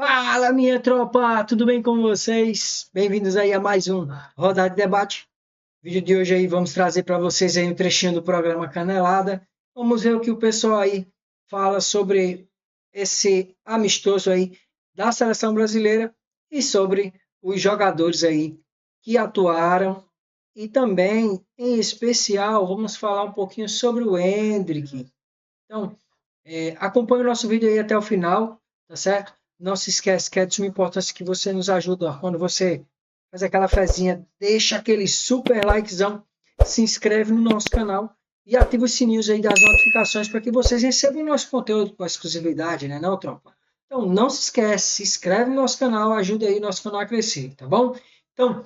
Fala, minha tropa, tudo bem com vocês? Bem-vindos aí a mais um Rodada de Debate. No vídeo de hoje aí vamos trazer para vocês aí um trechinho do programa Canelada. Vamos ver o que o pessoal aí fala sobre esse amistoso aí da seleção brasileira e sobre os jogadores aí que atuaram e também, em especial, vamos falar um pouquinho sobre o Endrick. Então, acompanhe o nosso vídeo aí até o final, tá certo? Não se esquece que é de suma importância que você nos ajuda quando você faz aquela fezinha, deixa aquele super likezão, se inscreve no nosso canal e ativa os sininhos aí das notificações para que vocês recebam o nosso conteúdo com exclusividade, né, não, tropa? Então, não se esquece, se inscreve no nosso canal, ajuda aí o nosso canal a crescer, tá bom? Então,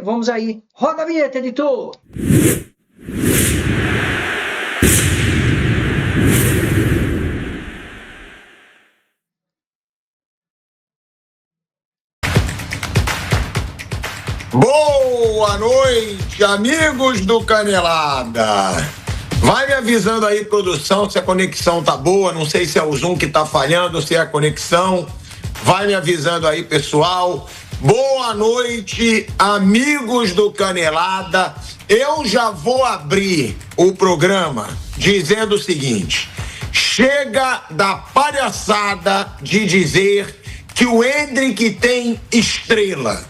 vamos aí. Roda a vinheta, editor! Boa noite, amigos do Canelada. Vai me avisando aí, produção, se a conexão tá boa. Não sei se é o Zoom que tá falhando, se é a conexão. Vai me avisando aí, pessoal. Boa noite, amigos do Canelada. Eu já vou abrir o programa dizendo o seguinte: chega da palhaçada de dizer que o Endrick tem estrela.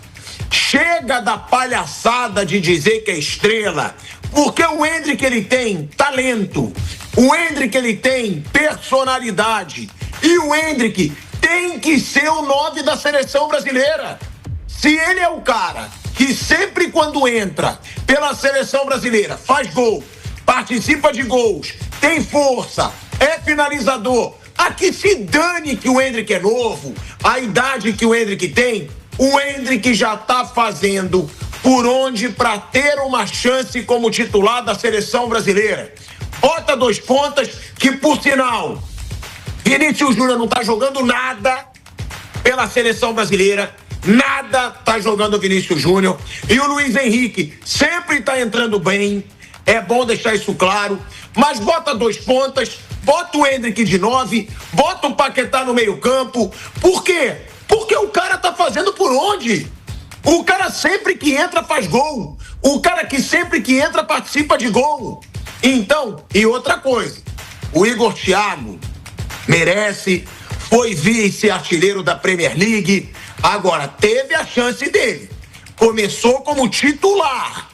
Chega da palhaçada de dizer que é estrela, porque o Endrick ele tem talento, o Endrick ele tem personalidade e o Endrick tem que ser o 9 da seleção brasileira. Se ele é o cara que sempre quando entra pela seleção brasileira faz gol, participa de gols, tem força, é finalizador, a que se dane que o Endrick é novo, a idade que o Endrick tem, o Endrick já tá fazendo por onde para ter uma chance como titular da seleção brasileira. Bota dois pontas que, por sinal, Vinícius Júnior não tá jogando nada pela seleção brasileira, nada tá jogando o Vinícius Júnior, e o Luiz Henrique sempre tá entrando bem, é bom deixar isso claro, mas bota dois pontas, bota o Endrick de 9, bota o Paquetá no meio campo. Por quê? Porque o cara tá fazendo por onde? O cara sempre que entra faz gol. O cara que sempre que entra participa de gol. Então, e outra coisa, o Igor Thiago merece, foi vice-artilheiro da Premier League, agora teve a chance dele. Começou como titular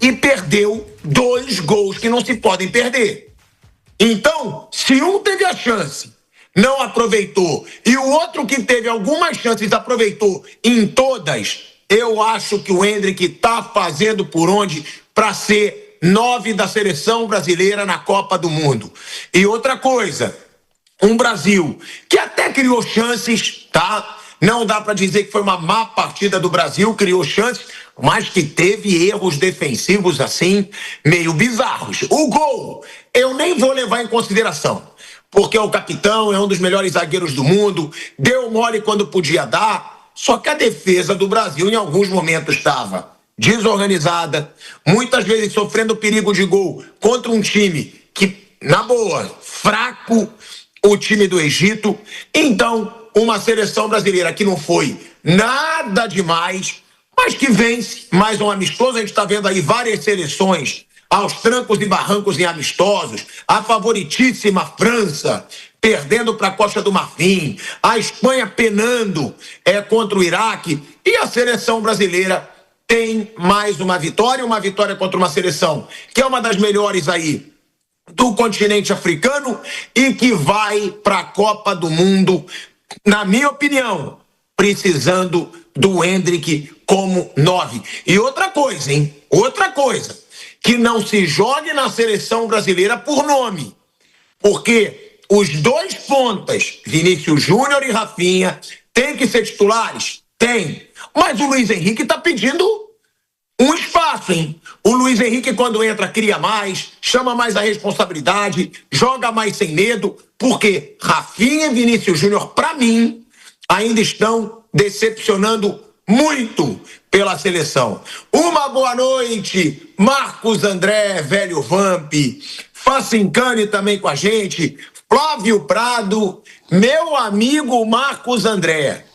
e perdeu 2 gols que não se podem perder. Então, se um teve a chance, não aproveitou, e o outro que teve algumas chances aproveitou em todas, eu acho que o Endrick tá fazendo por onde para ser 9 da seleção brasileira na Copa do Mundo. E outra coisa, um Brasil que até criou chances, tá? Não dá para dizer que foi uma má partida do Brasil, criou chances, mas que teve erros defensivos assim, meio bizarros. O gol, eu nem vou levar em consideração, porque é o capitão, é um dos melhores zagueiros do mundo, deu mole quando podia dar, só que a defesa do Brasil em alguns momentos estava desorganizada, muitas vezes sofrendo perigo de gol contra um time que, na boa, fraco, o time do Egito. Então, uma seleção brasileira que não foi nada demais, mas que vence mais um amistoso. A gente está vendo aí várias seleções aos trancos e barrancos em amistosos, a favoritíssima França perdendo para a Costa do Marfim, a Espanha penando contra o Iraque, e a seleção brasileira tem mais uma vitória contra uma seleção que é uma das melhores aí do continente africano e que vai para a Copa do Mundo, na minha opinião, precisando do Endrick como 9. E outra coisa, hein? Outra coisa, que não se jogue na seleção brasileira por nome, porque os 2 pontas, Vinícius Júnior e Rafinha, têm que ser titulares? Tem. Mas o Luiz Henrique tá pedindo um espaço, hein? O Luiz Henrique, quando entra, cria mais, chama mais a responsabilidade, joga mais sem medo, porque Rafinha e Vinícius Júnior, para mim, ainda estão decepcionando muito pela seleção. Uma boa noite, Marcos André, velho Vamp, Facincani também com a gente, Flávio Prado, meu amigo Marcos André.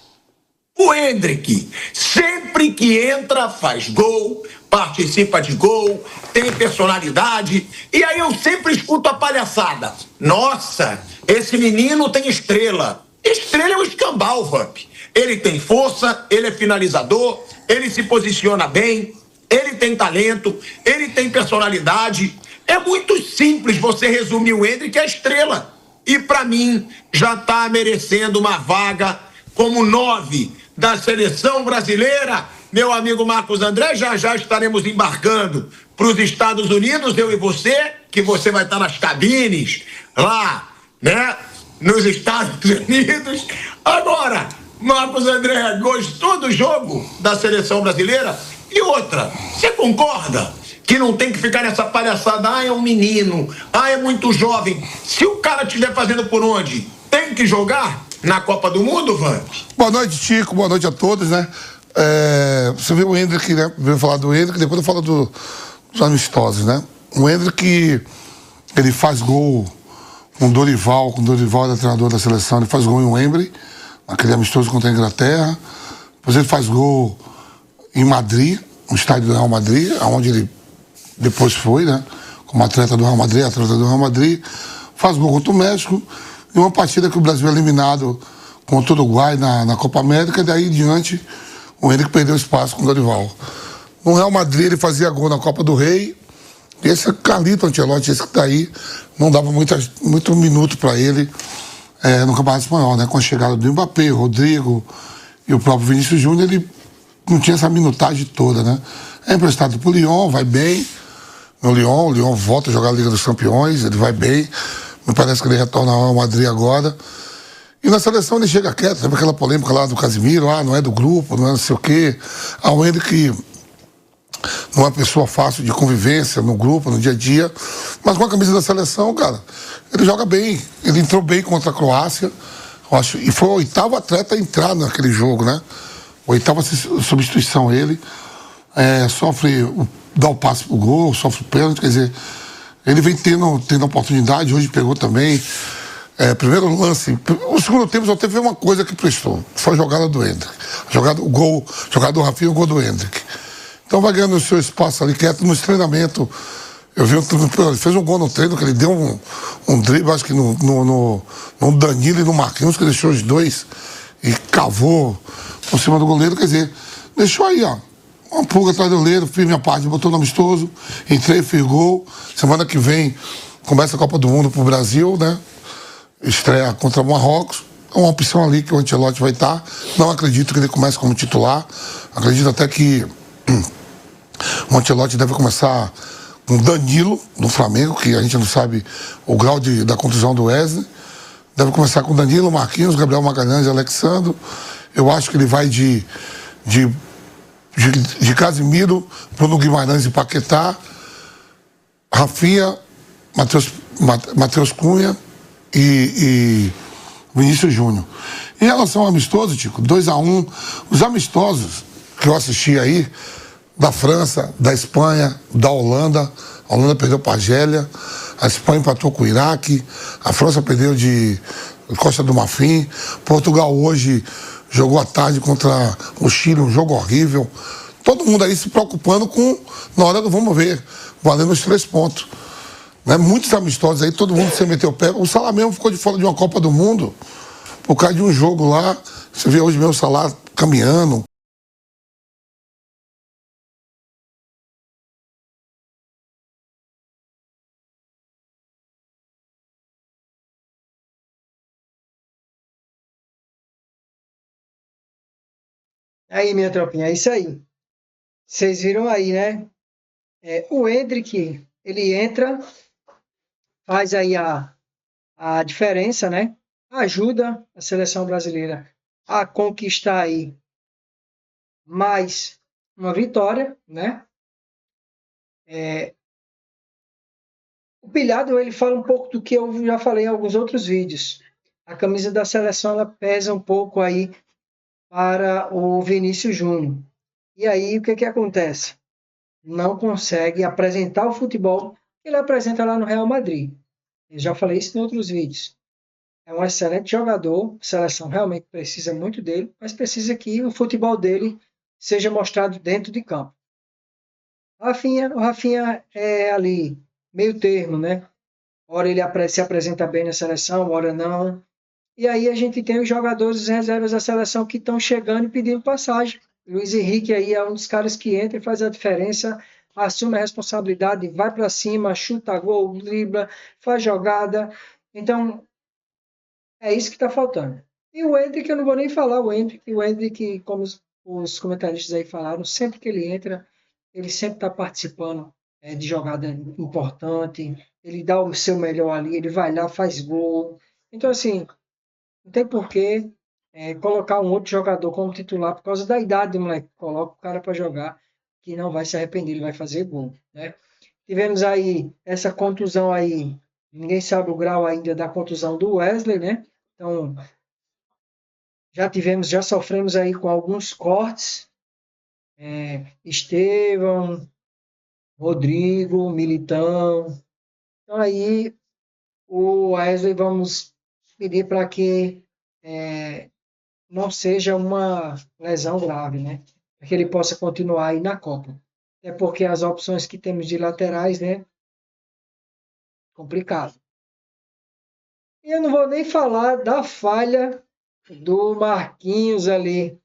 O Endrick, sempre que entra, faz gol, participa de gol, tem personalidade. E aí eu sempre escuto a palhaçada. Nossa, esse menino tem estrela. Estrela é o escambau, Vamp. Ele tem força, ele é finalizador, ele se posiciona bem, ele tem talento, ele tem personalidade. É muito simples você resumir o Endrick à estrela. E para mim, já está merecendo uma vaga como 9 da seleção brasileira. Meu amigo Marcos André, já já estaremos embarcando para os Estados Unidos, eu e você, que você vai estar nas cabines lá, né, nos Estados Unidos. Agora, Marcos André, gostou do jogo da seleção brasileira? E outra, você concorda que não tem que ficar nessa palhaçada? Ah, é um menino, ah, é muito jovem. Se o cara estiver fazendo por onde, tem que jogar na Copa do Mundo, Vamp? Boa noite, Chico, boa noite a todos, né? Você viu o Endrick, né? Veio falar do Endrick, depois eu falo dos amistosos, né? O Endrick, ele faz gol com o Dorival era treinador da seleção, ele faz gol em Wembley, naquele amistoso contra a Inglaterra. Depois ele faz gol em Madrid, no estádio do Real Madrid, onde ele depois foi, né? Como atleta do Real Madrid, faz gol contra o México, em uma partida que o Brasil é eliminado contra o Uruguai na Copa América, e daí em diante o Endrick perdeu espaço com o Dorival. No Real Madrid ele fazia gol na Copa do Rei, e esse Carlito Ancelotti, esse que tá aí, não dava muito minuto para ele no Campeonato Espanhol, né? Com a chegada do Mbappé, Rodrigo e o próprio Vinícius Júnior, ele não tinha essa minutagem toda, né? É emprestado pro Lyon, vai bem no Lyon, o Lyon volta a jogar a Liga dos Campeões, ele vai bem, me parece que ele retorna ao Real Madrid agora. E na seleção ele chega quieto, sabe aquela polêmica lá do Casimiro, não é do grupo, não é não sei o quê. O Endrick não é uma pessoa fácil de convivência no grupo, no dia a dia, mas com a camisa da seleção, cara, ele joga bem. Ele entrou bem contra a Croácia, eu acho, e foi o 8º atleta a entrar naquele jogo, né? 8ª substituição ele, dá o passe pro gol, sofre o pênalti, quer dizer, ele vem tendo oportunidade, hoje pegou também. Primeiro lance, o segundo tempo só teve uma coisa que prestou, foi a jogada do Endrick. Jogada do Rafinha, o gol do Endrick. Então vai ganhando o seu espaço ali quieto nos treinamentos. Eu vi ele fez um gol no treino, que ele deu um drible, acho que no Danilo e no Marquinhos, que deixou os dois e cavou por cima do goleiro, quer dizer, deixou aí, ó, uma pulga atrás do goleiro, fiz minha parte, botou no amistoso, entrei, fiz gol. Semana que vem começa a Copa do Mundo pro Brasil, né? Estreia contra o Marrocos. É uma opção ali que o Ancelotti vai estar. Não acredito que ele comece como titular. Acredito até que o Ancelotti deve começar com Danilo, no Flamengo, que a gente não sabe o grau da contusão do Wesley. Deve começar com Danilo, Marquinhos, Gabriel Magalhães e Alexandro. Eu acho que ele vai de Casimiro, Bruno Guimarães e Paquetá, Rafinha, Matheus Cunha e Vinícius Júnior. Em relação ao amistoso, Tico, 2-1, os amistosos que eu assisti aí, da França, da Espanha, da Holanda. A Holanda perdeu para a Argélia, a Espanha empatou com o Iraque, a França perdeu de Costa do Marfim, Portugal hoje jogou à tarde contra o Chile, um jogo horrível. Todo mundo aí se preocupando na hora do vamos ver, valendo os 3 pontos. Né? Muitos amistosos aí, todo mundo se meteu o pé. O Salah mesmo ficou de fora de uma Copa do Mundo por causa de um jogo lá. Você vê hoje mesmo o Salah caminhando. Aí, minha tropinha, é isso aí. Vocês viram aí, né? O Endrick, ele entra, faz aí a diferença, né? Ajuda a seleção brasileira a conquistar aí mais uma vitória, né? O Pilhado, ele fala um pouco do que eu já falei em alguns outros vídeos. A camisa da seleção, ela pesa um pouco aí para o Vinícius Júnior. E aí, o que acontece? Não consegue apresentar o futebol que ele apresenta lá no Real Madrid. Eu já falei isso em outros vídeos. é um excelente jogador, a seleção realmente precisa muito dele, mas precisa que o futebol dele seja mostrado dentro de campo. O Rafinha é ali, meio termo, né? Ora ele se apresenta bem na seleção, ora não. E aí a gente tem os jogadores reservas da seleção que estão chegando e pedindo passagem. Luiz Henrique aí é um dos caras que entra e faz a diferença, assume a responsabilidade, vai para cima, chuta gol, dribla, faz jogada. Então, é isso que está faltando. E o Endrick, eu não vou nem falar o Endrick, como os comentaristas aí falaram, sempre que ele entra, ele sempre está participando de jogada importante, ele dá o seu melhor ali, ele vai lá, faz gol. Então, assim, não tem porquê colocar um outro jogador como titular por causa da idade do moleque. Coloca o cara para jogar, que não vai se arrepender, ele vai fazer gol, né? Tivemos aí essa contusão aí, ninguém sabe o grau ainda da contusão do Wesley, né? Então, já sofremos aí com alguns cortes. Estevão, Rodrigo, Militão. Então aí o Wesley vamos pedir para que não seja uma lesão grave, né? Para que ele possa continuar aí na Copa. É porque as opções que temos de laterais, né? Complicado. E eu não vou nem falar da falha do Marquinhos ali.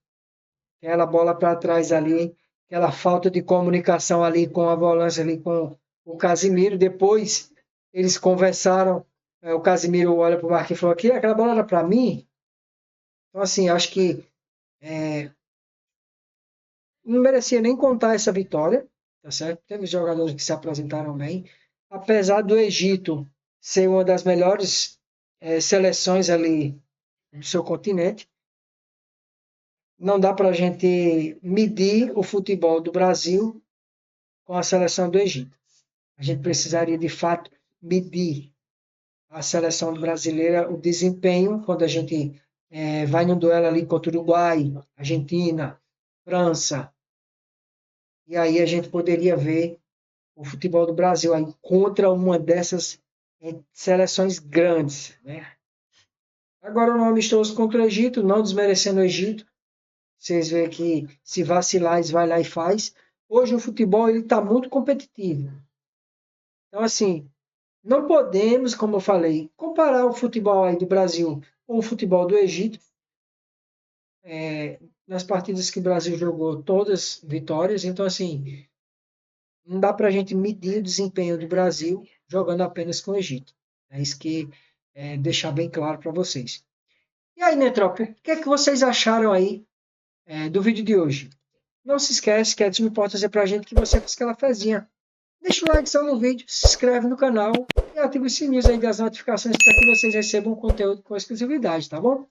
Aquela bola para trás ali, aquela falta de comunicação ali com a volância ali com o Casimiro. Depois eles conversaram, o Casimiro olha para o Marquinhos e falou que aquela bola era para mim. Então, assim, acho que não merecia nem contar essa vitória, tá certo? Teve jogadores que se apresentaram bem. Apesar do Egito ser uma das melhores seleções ali do seu continente, não dá para a gente medir o futebol do Brasil com a seleção do Egito. A gente precisaria, de fato, medir a seleção brasileira, o desempenho, quando a gente vai no duelo ali contra o Uruguai, Argentina, França. E aí a gente poderia ver o futebol do Brasil aí contra uma dessas seleções grandes, né? Agora o amistoso contra o Egito, não desmerecendo o Egito. Vocês veem que se vacilar, eles vai lá e faz. Hoje o futebol ele está muito competitivo. Então, assim, não podemos, como eu falei, comparar o futebol aí do Brasil com o futebol do Egito. Nas partidas que o Brasil jogou, todas vitórias. Então, assim, não dá para a gente medir o desempenho do Brasil jogando apenas com o Egito. É isso que deixar bem claro para vocês. E aí, Netrop, o que é que vocês acharam aí do vídeo de hoje? Não se esquece que não pode dizer para a gente que você fez aquela fezinha. Deixa o like no vídeo, se inscreve no canal e ativa o sininho aí das notificações para que vocês recebam conteúdo com exclusividade, tá bom?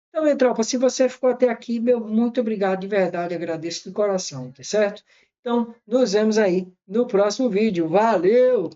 Então, minha tropa, se você ficou até aqui, meu muito obrigado de verdade, agradeço de coração, tá certo? Então, nos vemos aí no próximo vídeo. Valeu!